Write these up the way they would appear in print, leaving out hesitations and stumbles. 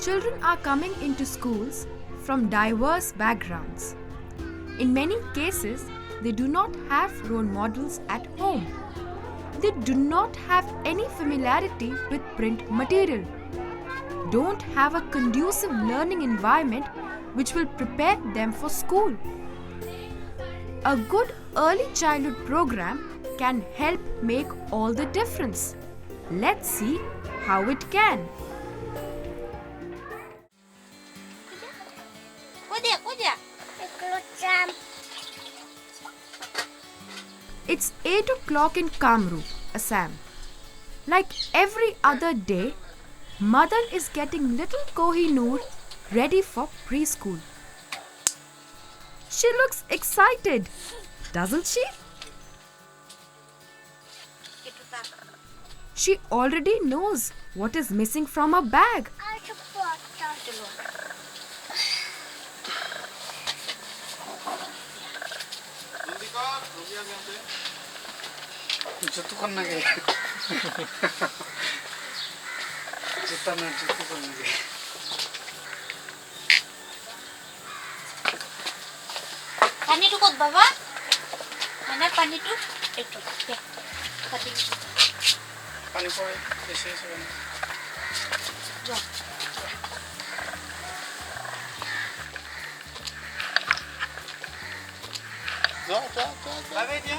Children are coming into schools from diverse backgrounds. In many cases, they do not have role models at home. They do not have any familiarity with print material, don't have a conducive learning environment which will prepare them for school. A good early childhood program can help make all the difference. Let's see how it can. It's 8 o'clock in Kamrup, Assam. Like every other day, Mother is getting little Kohinoor ready for preschool. She looks excited, doesn't she? She already knows what is missing from her bag. Pani tu kot baba? Mana pani tu? Itu. Ya. Pani. Pani po. Ese. Ja. Ja. Lave dia.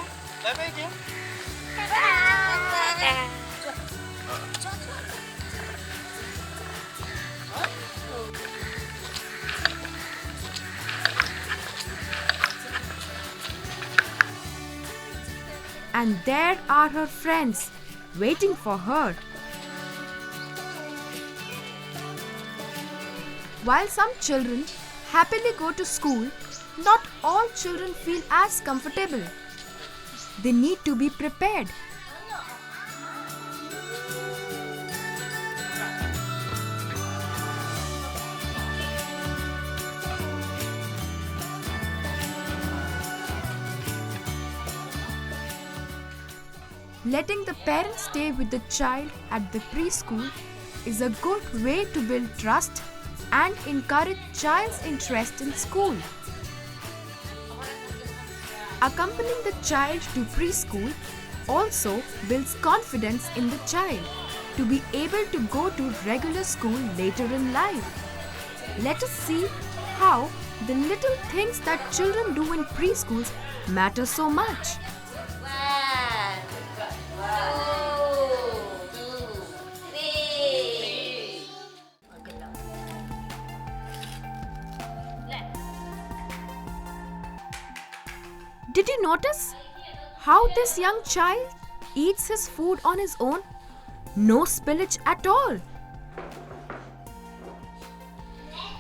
And there are her friends waiting for her. While some children happily go to school, not all children feel as comfortable. They need to be prepared. Letting the parents stay with the child at the preschool is a good way to build trust and encourage child's interest in school. Accompanying the child to preschool also builds confidence in the child to be able to go to regular school later in life. Let us see how the little things that children do in preschools matter so much. Did you notice how this young child eats his food on his own? No spillage at all.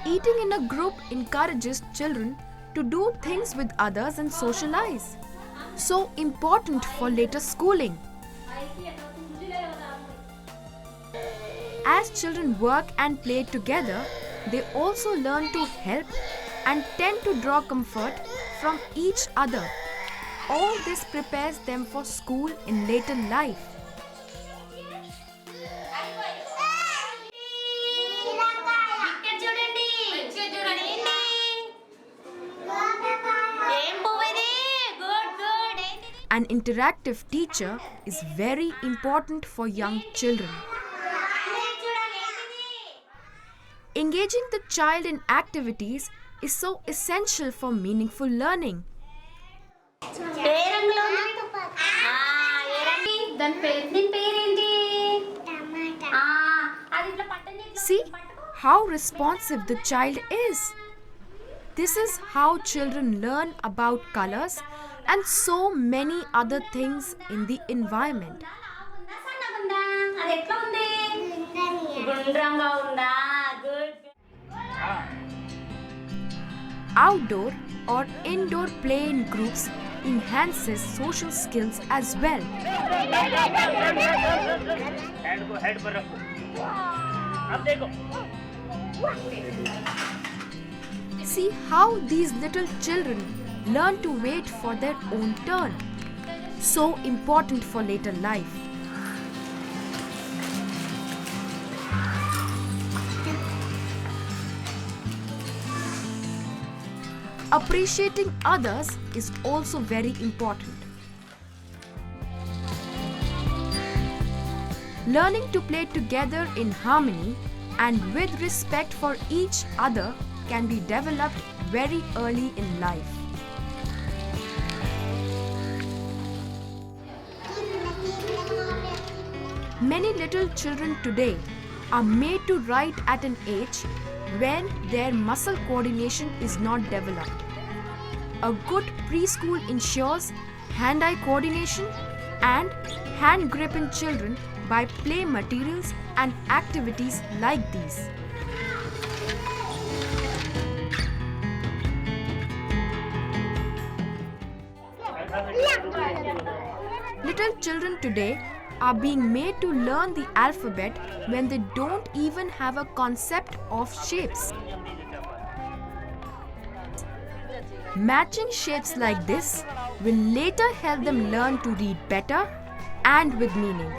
Eating in a group encourages children to do things with others and socialize. So important for later schooling. As children work and play together, they also learn to help and tend to draw comfort from each other. All this prepares them for school in later life. An interactive teacher is very important for young children. Engaging the child in activities is so essential for meaningful learning. See how responsive the child is. This is how children learn about colors and so many other things in the environment. Outdoor or indoor play in groups enhances social skills as well. See how these little children learn to wait for their own turn. So important for later life. appreciating others is also very important. Learning to play together in harmony and with respect for each other can be developed very early in life. Many little children today are made to write at an age when their muscle coordination is not developed. A good preschool ensures hand-eye coordination and hand grip in children by play materials and activities like these. Little children today are being made to learn the alphabet when they don't even have a concept of shapes. Matching shapes like this will later help them learn to read better and with meaning.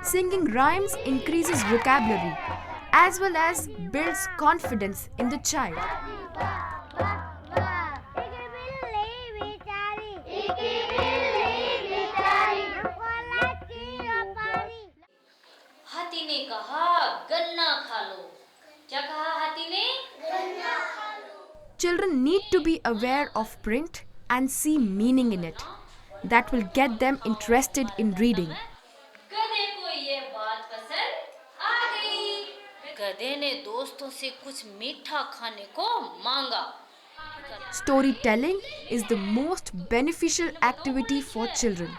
Singing rhymes increases vocabulary as well as builds confidence in the child. हाथी ने कहा गन्ना खा लो। क्या कहा हाथी ने? गन्ना खा लो। Children need to be aware of print and see meaning in it. That will get them interested in reading. गधे को ये बात पसंद आ गई। गधे ने दोस्तों से कुछ मीठा खाने को मांगा। Storytelling is the most beneficial activity for children.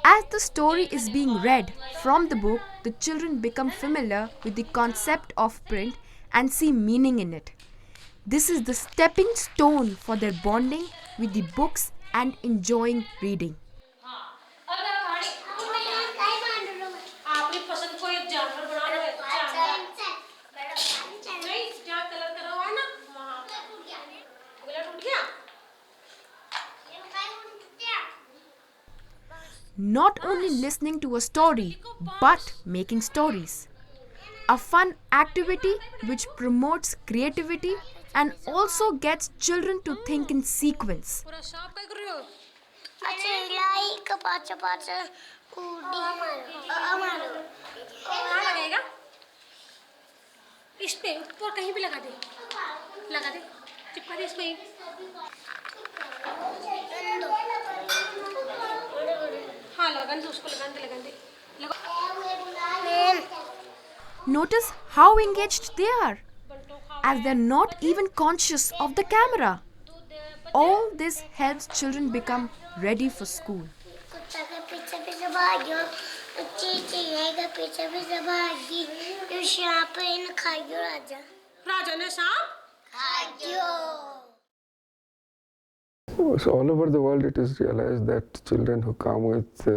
As the story is being read from the book, the children become familiar with the concept of print and see meaning in it. This is the stepping stone for their bonding with the books and enjoying reading. Not only listening to a story, but making stories. A fun activity which promotes creativity and also gets children to think in sequence. Notice how engaged they are, as they're not even conscious of the camera. All this helps children become ready for school. So all over the world it is realized that children who come with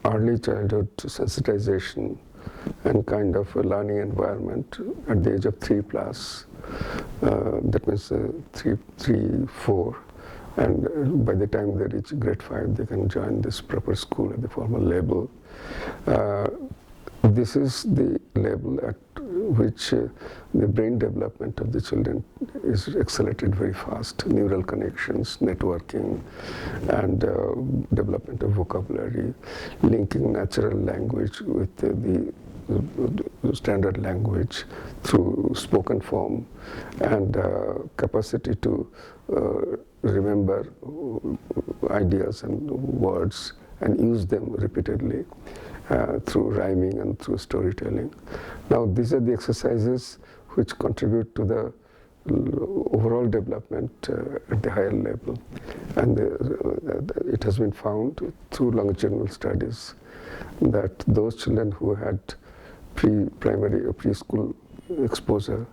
early childhood sensitization and kind of a learning environment at the age of 3 plus, that means 3, 4, and by the time they reach grade 5 they can join this proper school at the formal level. This is the level at which the brain development of the children is accelerated very fast. Neural connections, networking, and development of vocabulary, linking natural language with the standard language through spoken form, and capacity to remember ideas and words and use them repeatedly through rhyming and through storytelling. Now these are the exercises which contribute to the overall development at the higher level, and it has been found through longitudinal studies that those children who had pre-primary or preschool exposure,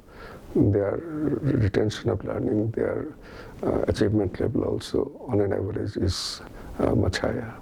their retention of learning, their achievement level also on an average is much higher.